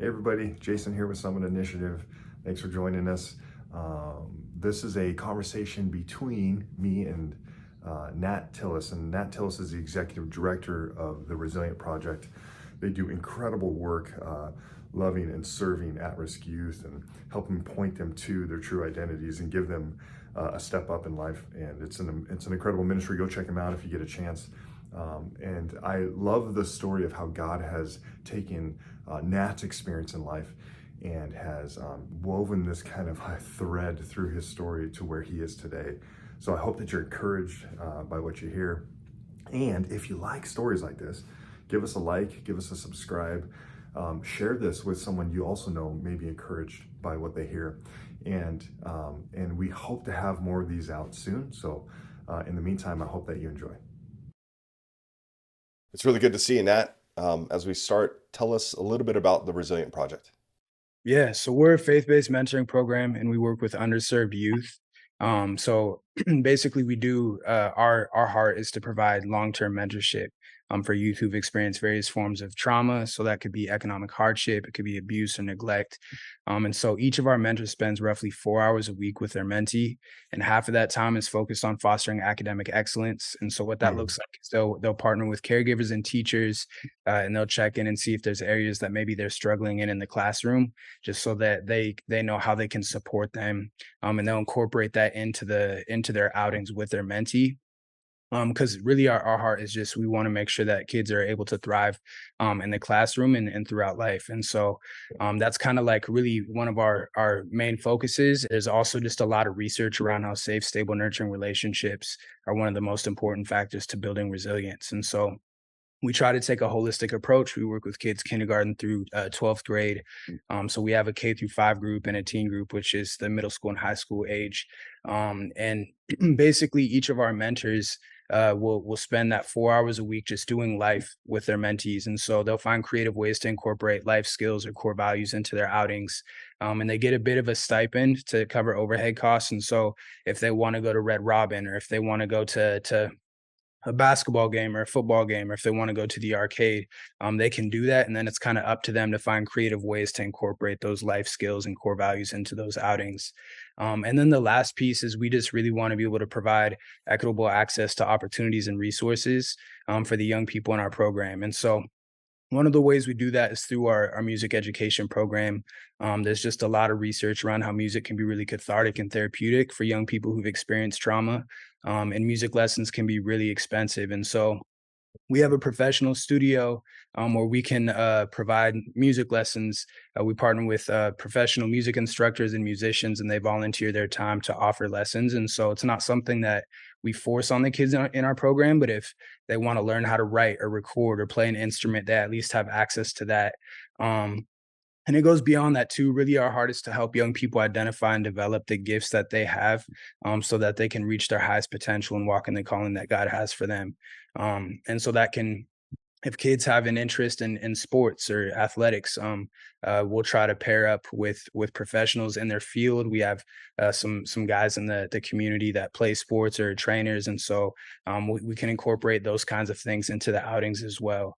Hey everybody, Jason here with Summit Initiative. Thanks for joining us. This is a conversation between me and Nat Tillis, and Nat Tillis is the executive director of the Resilient Project. They do incredible work loving and serving at-risk youth and helping point them to their true identities and give them a step up in life. And it's an incredible ministry. Go check them out if you get a chance. And I love the story of how God has taken Nat's experience in life and has woven this kind of a thread through his story to where he is today. So I hope that you're encouraged by what you hear. And if you like stories like this, give us a like, give us a subscribe, share this with someone you also know may be encouraged by what they hear. And we hope to have more of these out soon. So in the meantime, I hope that you enjoy. It's really good to see you, Nat. As we start, tell us a little bit about the Resilient Project. Yeah, so we're a faith-based mentoring program, and we work with underserved youth. So basically, we do our heart is to provide long-term mentorship for youth who've experienced various forms of trauma. So that could be economic hardship, it could be abuse or neglect. And so each of our mentors spends roughly 4 hours a week with their mentee, and half of that time is focused on fostering academic excellence. And so what that looks like is they'll partner with caregivers and teachers, and they'll check in and see if there's areas that maybe they're struggling in the classroom, just so that they know how they can support them, and they'll incorporate that into their outings with their mentee. Because really our heart is just we want to make sure that kids are able to thrive in the classroom and throughout life. And so that's kind of like really one of our main focuses. There's also just a lot of research around how safe, stable, nurturing relationships are one of the most important factors to building resilience. And so we try to take a holistic approach. We work with kids kindergarten through 12th grade. So we have a K through 5 group and a teen group, which is the middle school and high school age. And basically, each of our mentors will spend that 4 hours a week just doing life with their mentees. And so they'll find creative ways to incorporate life skills or core values into their outings. And they get a bit of a stipend to cover overhead costs. And so if they want to go to Red Robin, or if they want to go to a basketball game or a football game, or if they want to go to the arcade, they can do that. And then it's kind of up to them to find creative ways to incorporate those life skills and core values into those outings. And then the last piece is we just really want to be able to provide equitable access to opportunities and resources for the young people in our program. And so one of the ways we do that is through our music education program. There's just a lot of research around how music can be really cathartic and therapeutic for young people who've experienced trauma. And music lessons can be really expensive. And so we have a professional studio where we can provide music lessons. We partner with professional music instructors and musicians, and they volunteer their time to offer lessons. And so it's not something that we force on the kids in our program, but if they want to learn how to write or record or play an instrument, they at least have access to that. And it goes beyond that too. Really, our heart is to help young people identify and develop the gifts that they have, so that they can reach their highest potential and walk in the calling that God has for them. And so that can, if kids have an interest in sports or athletics, we'll try to pair up with professionals in their field. We have some guys in the community that play sports or trainers, and so we can incorporate those kinds of things into the outings as well.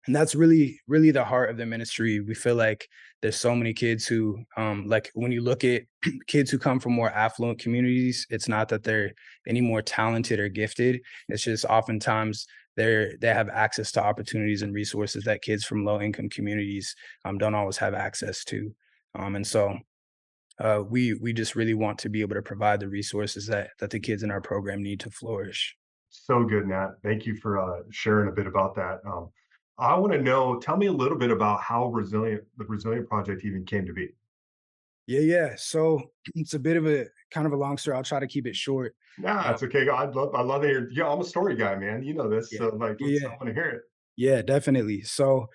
And that's really the heart of the ministry. We feel like there's so many kids who, like when you look at kids who come from more affluent communities, it's not that they're any more talented or gifted. It's just oftentimes they have access to opportunities and resources that kids from low income communities don't always have access to. And so we just really want to be able to provide the resources that the kids in our program need to flourish. So good, Nat. Thank you for sharing a bit about that. I want to know, tell me a little bit about how the Resilient Project even came to be. Yeah. So it's a bit of a kind of a long story. I'll try to keep it short. Nah, Uh, it's okay. I love to hear. Yeah, I'm a story guy, man. You know this. yeah, So like, yeah, I want to hear it. yeah, definitely. So,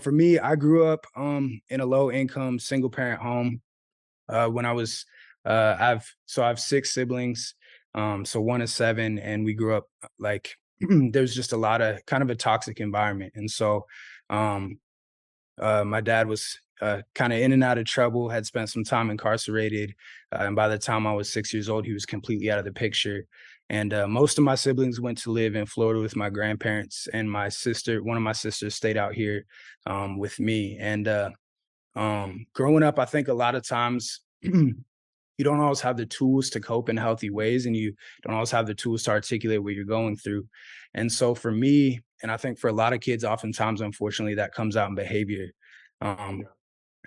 for me, I grew up in a low income single parent home. When I was, I have 6 siblings. So one is 7, and we grew up like there's just a lot of kind of a toxic environment, and so um, my dad was kind of in and out of trouble, had spent some time incarcerated. And by the time I was 6 years old, he was completely out of the picture. And most of my siblings went to live in Florida with my grandparents, and one of my sisters stayed out here with me. And growing up, I think a lot of times you don't always have the tools to cope in healthy ways, and you don't always have the tools to articulate what you're going through. And so for me, and I think for a lot of kids, oftentimes, unfortunately, that comes out in behavior. Um,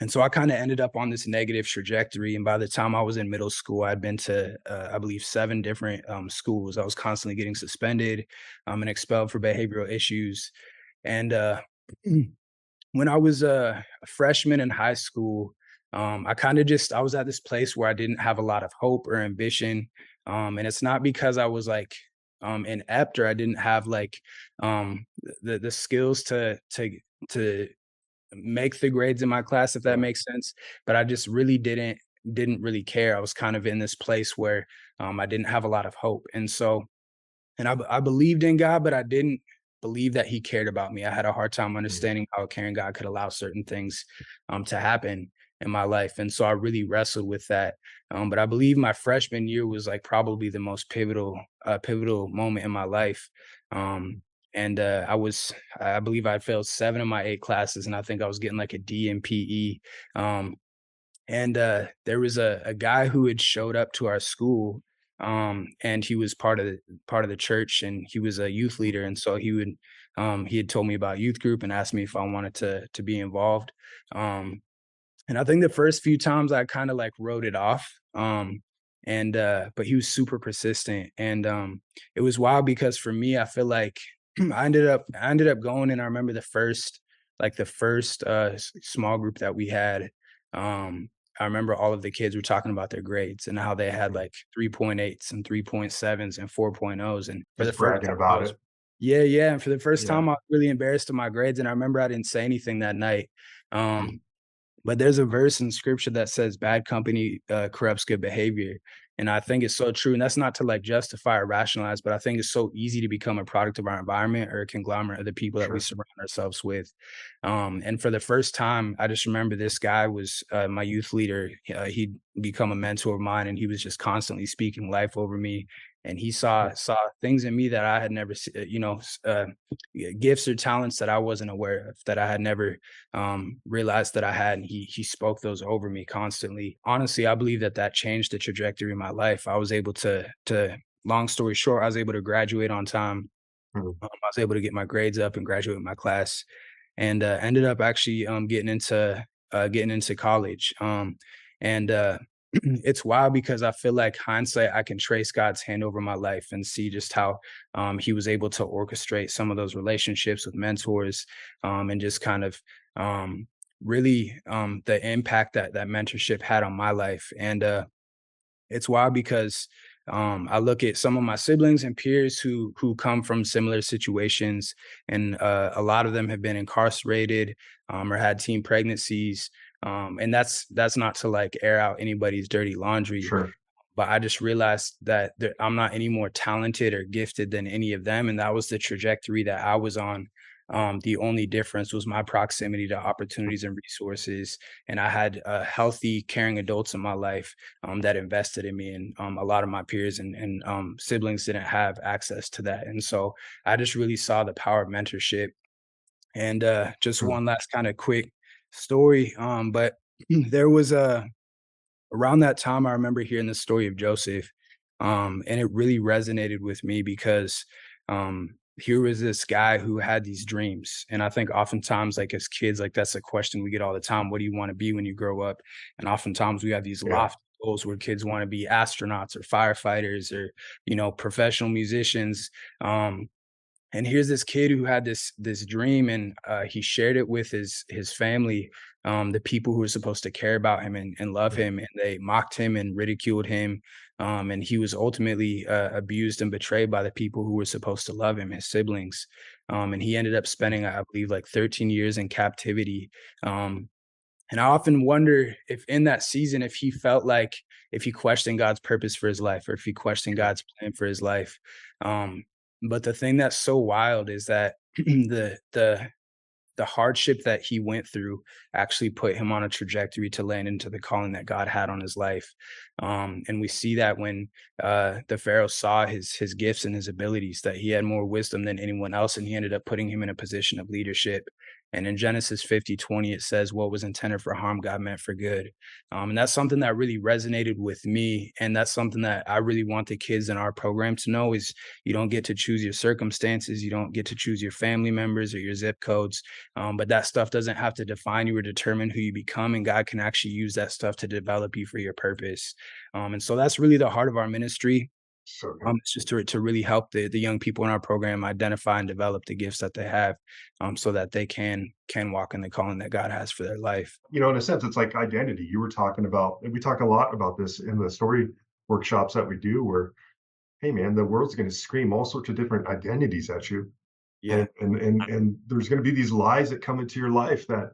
and so I kind of ended up on this negative trajectory. And by the time I was in middle school, I'd been to, I believe, 7 different schools. I was constantly getting suspended and expelled for behavioral issues. And when I was a freshman in high school, I was at this place where I didn't have a lot of hope or ambition. And it's not because I was like inept, or I didn't have like the skills to make the grades in my class, if that Right. makes sense. But I just really didn't really care. I was kind of in this place where I didn't have a lot of hope. I believed in God, but I didn't believe that he cared about me. I had a hard time Mm. understanding how a caring God could allow certain things to happen in my life. And so I really wrestled with that. But I believe my freshman year was like probably the most pivotal moment in my life. Um, and I believe I failed 7 of my 8 classes, and I think I was getting like a D in PE. Um, and there was a guy who had showed up to our school, and he was part of the church, and he was a youth leader. And so he had told me about youth group and asked me if I wanted to be involved. Um and I think the first few times I kind of like wrote it off. And But he was super persistent. And it was wild because for me, I feel like I ended up going. And I remember the first small group that we had. I remember all of the kids were talking about their grades and how they had Mm. like 3.8s and 3.7s and 4.0s. And for the Just first bragging time I about was it. yeah, yeah. And for the first Yeah. time I was really embarrassed of my grades. And I remember I didn't say anything that night. Um but there's a verse in scripture that says bad company corrupts good behavior. And I think it's so true. And that's not to like justify or rationalize, but I think it's so easy to become a product of our environment or a conglomerate of the people that we Sure. surround ourselves with. And for the first time, I just remember this guy was my youth leader. He'd become a mentor of mine, and he was just constantly speaking life over me. And he saw things in me that I had never, gifts or talents that I wasn't aware of, that I had never realized that I had. And he spoke those over me constantly. Honestly, I believe that changed the trajectory of my life. I was able to long story short, I was able to graduate on time. Mm. I was able to get my grades up and graduate my class, and ended up actually getting into college. And It's wild because I feel like hindsight, I can trace God's hand over my life and see just how he was able to orchestrate some of those relationships with mentors, and just kind of really the impact that mentorship had on my life. And It's wild because I look at some of my siblings and peers who come from similar situations, and a lot of them have been incarcerated or had teen pregnancies. And that's not to like air out anybody's dirty laundry, Sure. but I just realized that I'm not any more talented or gifted than any of them, and that was the trajectory that I was on. The only difference was my proximity to opportunities and resources, and I had healthy, caring adults in my life that invested in me, and a lot of my peers and siblings didn't have access to that. And so I just really saw the power of mentorship. And just Mm. one last kind of quick story, but there was a around that time, I remember hearing the story of Joseph, and it really resonated with me because here was this guy who had these dreams. And I think oftentimes, like as kids, like that's a question we get all the time: what do you want to be when you grow up? And oftentimes we have these Yeah. lofty goals where kids want to be astronauts or firefighters or professional musicians. Um, and here's this kid who had this dream, and he shared it with his family, the people who were supposed to care about him and love Mm. him, and they mocked him and ridiculed him. And he was ultimately abused and betrayed by the people who were supposed to love him, his siblings. And he ended up spending, I believe, like 13 years in captivity. um, and I often wonder if in that season, if he felt like, if he questioned God's purpose for his life, or if he questioned Yeah. God's plan for his life. Um, but the thing that's so wild is that the the hardship that he went through actually put him on a trajectory to land into the calling that God had on his life. And we see that when the Pharaoh saw his gifts and his abilities, that he had more wisdom than anyone else, and he ended up putting him in a position of leadership. And in Genesis 50:20, it says, "What was intended for harm, God meant for good." And that's something that really resonated with me, and that's something that I really want the kids in our program to know is you don't get to choose your circumstances, you don't get to choose your family members or your zip codes, but that stuff doesn't have to define you or determine who you become, and God can actually use that stuff to develop you for your purpose. And so that's really the heart of our ministry. So good. It's just to really help the young people in our program identify and develop the gifts that they have, so that they can walk in the calling that God has for their life. In a sense, it's like identity. You were talking about, and we talk a lot about this in the story workshops that we do, where, hey man, the world's going to scream all sorts of different identities at you. Yeah, And there's going to be these lies that come into your life that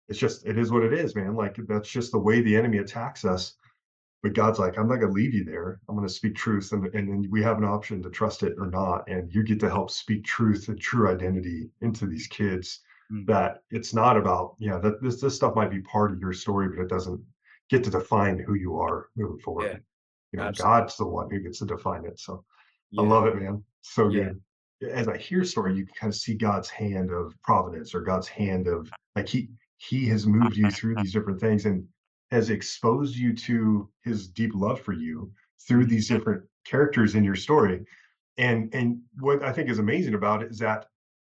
it is what it is, man. Like that's just the way the enemy attacks us. But God's like, I'm not going to leave you there. I'm going to speak truth, and then we have an option to trust it or not. And you get to help speak truth and true identity into these kids. mm, That it's not about, yeah, that this stuff might be part of your story, but it doesn't get to define who you are moving forward. yeah, absolutely. God's the one who gets to define it. So I Yeah, love it, man. So yeah, good. As I hear story, you can kind of see God's hand of providence, or God's hand of, like, he has moved you through these different things and has exposed you to his deep love for you through mhm, these different characters in your story. And what I think is amazing about it is that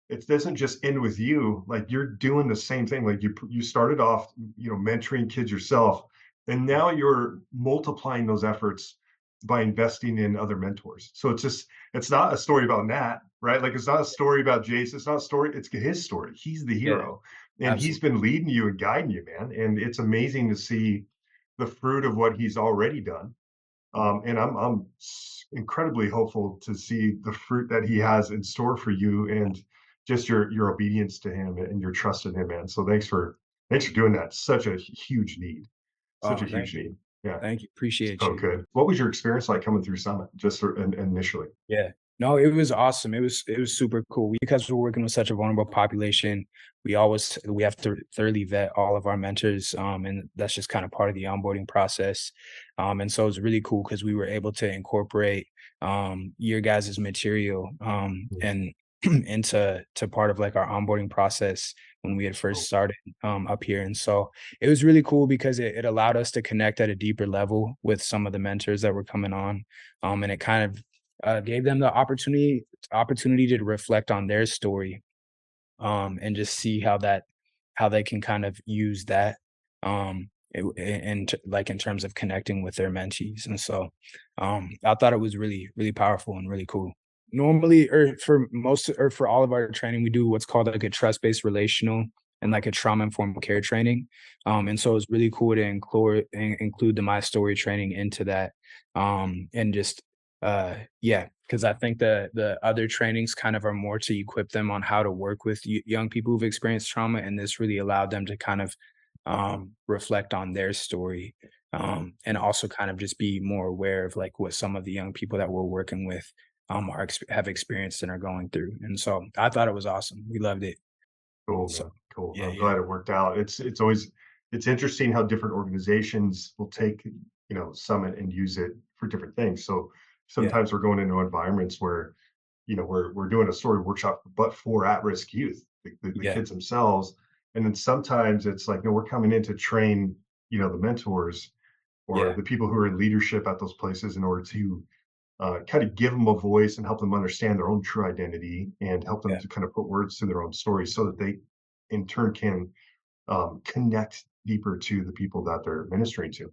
it doesn't just end with you. Like, you're doing the same thing. Like, you started off, mentoring kids yourself, and now you're multiplying those efforts by investing in other mentors. So it's not a story about Nat, right? Like, it's not a story about Jason. It's not a story. It's his story. He's the yeah, hero, and he's absolutely. been leading you and guiding you, man. And it's amazing to see the fruit of what he's already done. Mhm. And I'm incredibly hopeful to see the fruit that he has in store for you, and just your obedience to him and your trust in him, man. So thanks for doing that. Such a huge need, such a Oh, huge need. Yeah, thank you. Appreciate so you. good. What was your experience like coming through Summit, just initially? Yeah. No, it was awesome. It was super cool. Because we're working with such a vulnerable population, we have to thoroughly vet all of our mentors, and that's just kind of part of the onboarding process. And so it's really cool because we were able to incorporate your guys' material and into part of like our onboarding process when we had first Oh, started up here. And so it was really cool because it allowed us to connect at a deeper level with some of the mentors that were coming on. And it kind of gave them the opportunity to reflect on their story, and just see how they can kind of use that, like in terms of connecting with their mentees. And so I thought it was really powerful and really cool. Normally, or for all of our training, we do what's called like a trust-based relational and like a trauma-informed care training. And so it's really cool to include the My Story training into that. And just yeah, because I think the other trainings kind of are more to equip them on how to work with young people who've experienced trauma, and this really allowed them to kind of reflect on their story, and also kind of just be more aware of like what some of the young people that we're working with have experienced and are going through. And so I thought it was awesome. We loved it. cool, So man. Cool. yeah, I'm yeah, glad it worked out. It's interesting how different organizations will take, Summit and use it for different things. So yeah, sometimes we're going into environments where, we're doing a story workshop, but for at-risk youth, the yeah, kids themselves. And then sometimes it's like, no, we're coming in to train, the mentors or yeah, the people who are in leadership at those places, in order to kind of give them a voice and help them understand their own true identity, and help them yeah, to kind of put words to their own story, so that they in turn can connect deeper to the people that they're ministering to.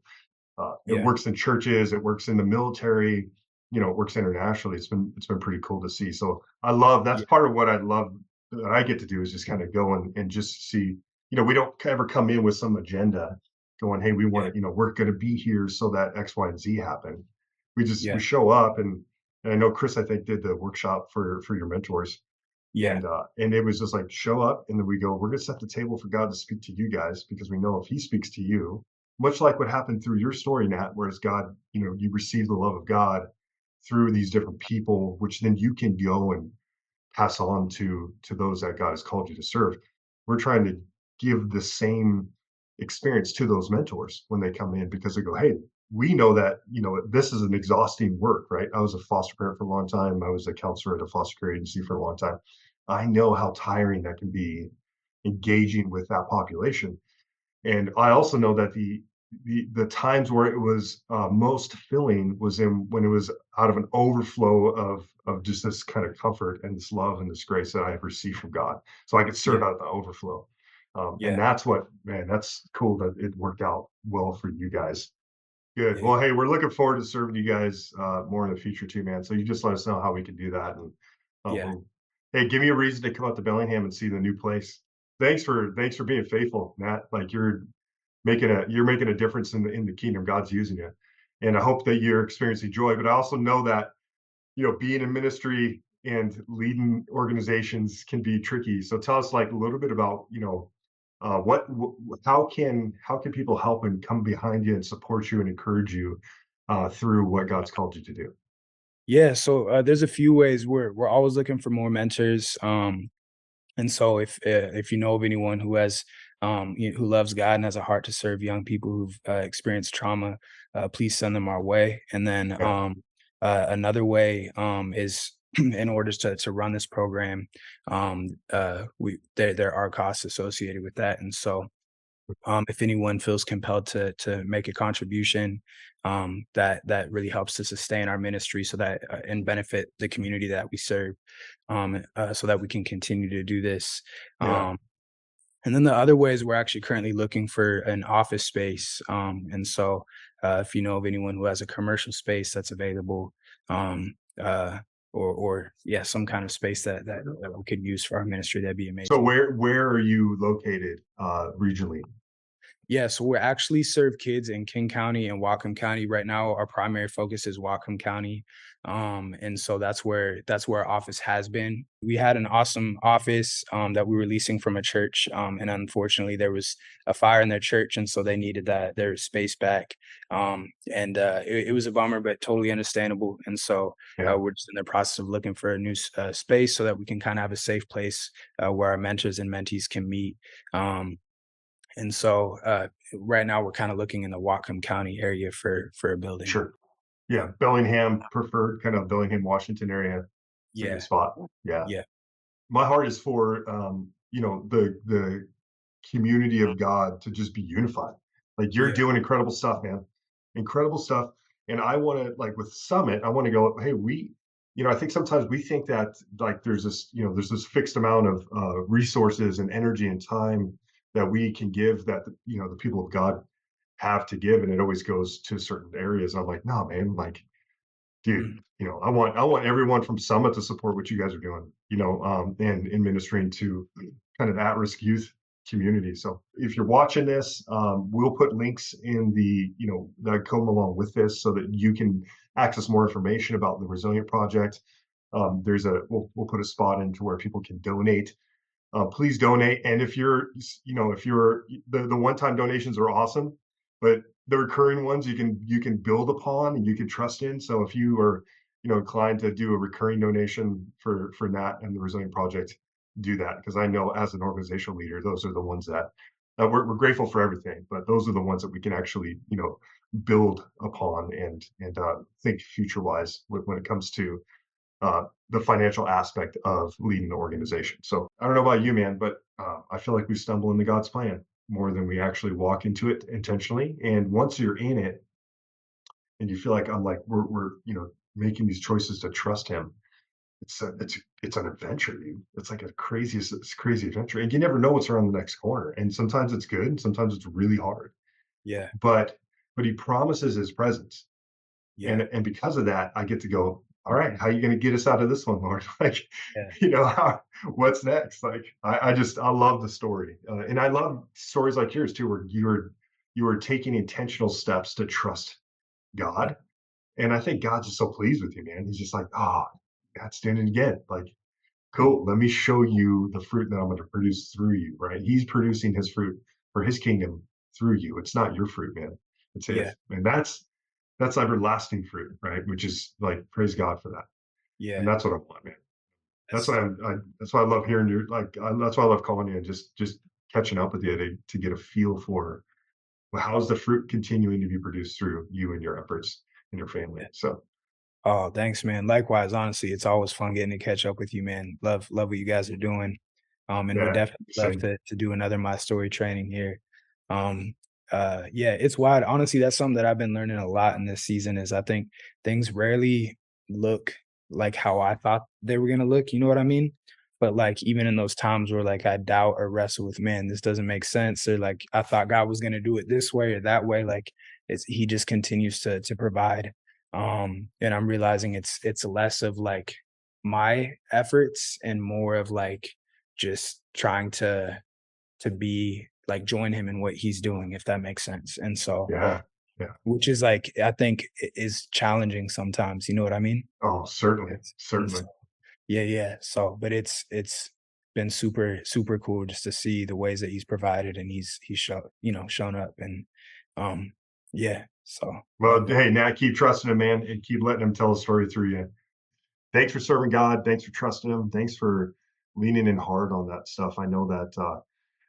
It yeah, works in churches, it works in the military, it works internationally. It's been pretty cool to see. So I love, that's yeah, part of what I love that I get to do, is just kind of go and just see. We don't ever come in with some agenda going, hey, we yeah, want to, we're going to be here so that X, Y, and Z happen. We yeah, show up, and I know Chris, I think, did the workshop for your mentors, yeah, and it was just like, show up, and then we go, we're going to set the table for God to speak to you guys, because we know if he speaks to you, much like what happened through your story, Nat, whereas God, you receive the love of God through these different people, which then you can go and pass on to those that God has called you to serve. We're trying to give the same experience to those mentors when they come in, because they go, hey, we know that, this is an exhausting work, right? I was a foster parent for a long time. I was a counselor at a foster care agency for a long time. I know how tiring that can be, engaging with that population. And I also know that the times where it was most filling was in when it was out of an overflow of just this kind of comfort and this love and this grace that I have received from God. So I could Yeah. serve out of the overflow. And Yeah. that's what, man, that's cool that it worked out well for you guys. Good. Yeah. Well, hey, we're looking forward to serving you guys more in the future too, man. So you just let us know how we can do that, and Yeah. we'll. Hey, give me a reason to come out to Bellingham and see the new place. Thanks for being faithful, Matt. Like you're making a difference in the kingdom. God's using you, and I hope that you're experiencing joy. But I also know that being in ministry and leading organizations can be tricky. So tell us like a little bit about how can people help and come behind you and support you and encourage you through what God's called you to do. Yeah. So there's a few ways we're always looking for more mentors. And so if you know of anyone who has who loves God and has a heart to serve young people who've experienced trauma, please send them our way. And then Yeah, another way is in order to run this program, we there are costs associated with that. And so if anyone feels compelled to make a contribution, that really helps to sustain our ministry, so that and benefit the community that we serve, so that we can continue to do this. yeah, Um, and then the other ways, we're actually currently looking for an office space. And so if you know of anyone who has a commercial space that's available, um, uh, or yeah, some kind of space that we could use for our ministry, that'd be so amazing. where are you located regionally? Yeah, so we actually serve kids in King County and Whatcom County. Right now, our primary focus is Whatcom County. And so that's where our office has been. We had an awesome office that we were leasing from a church. And unfortunately there was a fire in their church, and so they needed their space back. And it was a bummer, but totally understandable. And so Yeah, we're just in the process of looking for a new space so that we can kind of have a safe place where our mentors and mentees can meet. And so right now we're kind of looking in the Whatcom County area for a building. sure. Yeah, Bellingham preferred, kind of Bellingham, Washington area. It's a good Yeah. spot. Yeah, Yeah. my heart is for the community of God to just be unified. Like you're Yeah. doing incredible stuff, man. Incredible stuff. And I want to, like with Summit, I want to go, hey, I think sometimes we think that like there's this fixed amount of resources and energy and time that we can give that the people of God have to give, and it always goes to certain areas. I'm like, no, man, like dude, Mhm. I want everyone from Summit to support what you guys are doing, and in ministering to kind of at-risk youth community. So if you're watching this, we'll put links in that come along with this so that you can access more information about the Resilient Project. We'll put a spot into where people can donate. Please donate. And if you're the one-time donations are awesome, but the recurring ones you can build upon and you can trust in. So if you are inclined to do a recurring donation for Nat and the Resilient Project, do that, because I know as an organizational leader, those are the ones that we're grateful for everything, but those are the ones that we can actually build upon and think future wise when it comes to the financial aspect of leading the organization. So I don't know about you, man, but I feel like we stumble into God's plan more than we actually walk into it intentionally. And once you're in it, and you feel like I'm like we're making these choices to trust Him. It's an adventure, dude. It's like it's crazy adventure, and you never know what's around the next corner. And sometimes it's good, and sometimes it's really hard. Yeah. But He promises His presence, Yeah. and because of that, I get to go, all right, how are you going to get us out of this one, Lord? Like, Yeah. what's next? Like, I love the story, and I love stories like yours too, where you were taking intentional steps to trust Yeah. God, and I think God's just so pleased with you, man. He's just like, oh, God's doing it again. Like, cool. Let me show you the fruit that I'm going to produce through you. Right? He's producing His fruit for His kingdom through you. It's not your fruit, man. It's Yeah. His, and that's everlasting fruit, right? Which is like, praise God for that. And Yeah. that's what I want, man. That's That's why that's why I love hearing you. That's why I love calling you and just catching up with you to get a feel for, well, how's the fruit continuing to be produced through you and your efforts and your family. So Oh, thanks, man. Likewise, honestly, it's always fun getting to catch up with you, man. Love what you guys are doing. And would yeah, definitely love same. to do another My Story training here. Um, yeah, it's wild. Honestly, that's something that I've been learning a lot in this season is I think things rarely look like how I thought they were gonna look, you know what I mean? But like even in those times where like I doubt or wrestle with, man, this doesn't make sense, or like I thought God was gonna do it this way or that way, like he just continues to provide. And I'm realizing it's less of like my efforts and more of like just trying to be like join him in what he's doing, if that makes sense. And so Yeah, yeah. which is like I think is challenging sometimes, you know what I mean? Oh, certainly, And certainly. so yeah, yeah. So but it's been super cool just to see the ways that he's provided and he's shown up and um yeah, so Well, love it. hey, Nat, keep trusting him, man, and keep letting him tell the story through you. Thanks for serving God. Thanks for trusting him. Thanks for leaning in hard on that stuff. I know that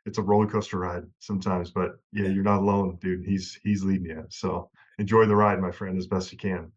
it's a roller coaster ride sometimes, but yeah, Yeah. you're not alone, dude. He's leading you. So enjoy the ride, my friend, as best you can.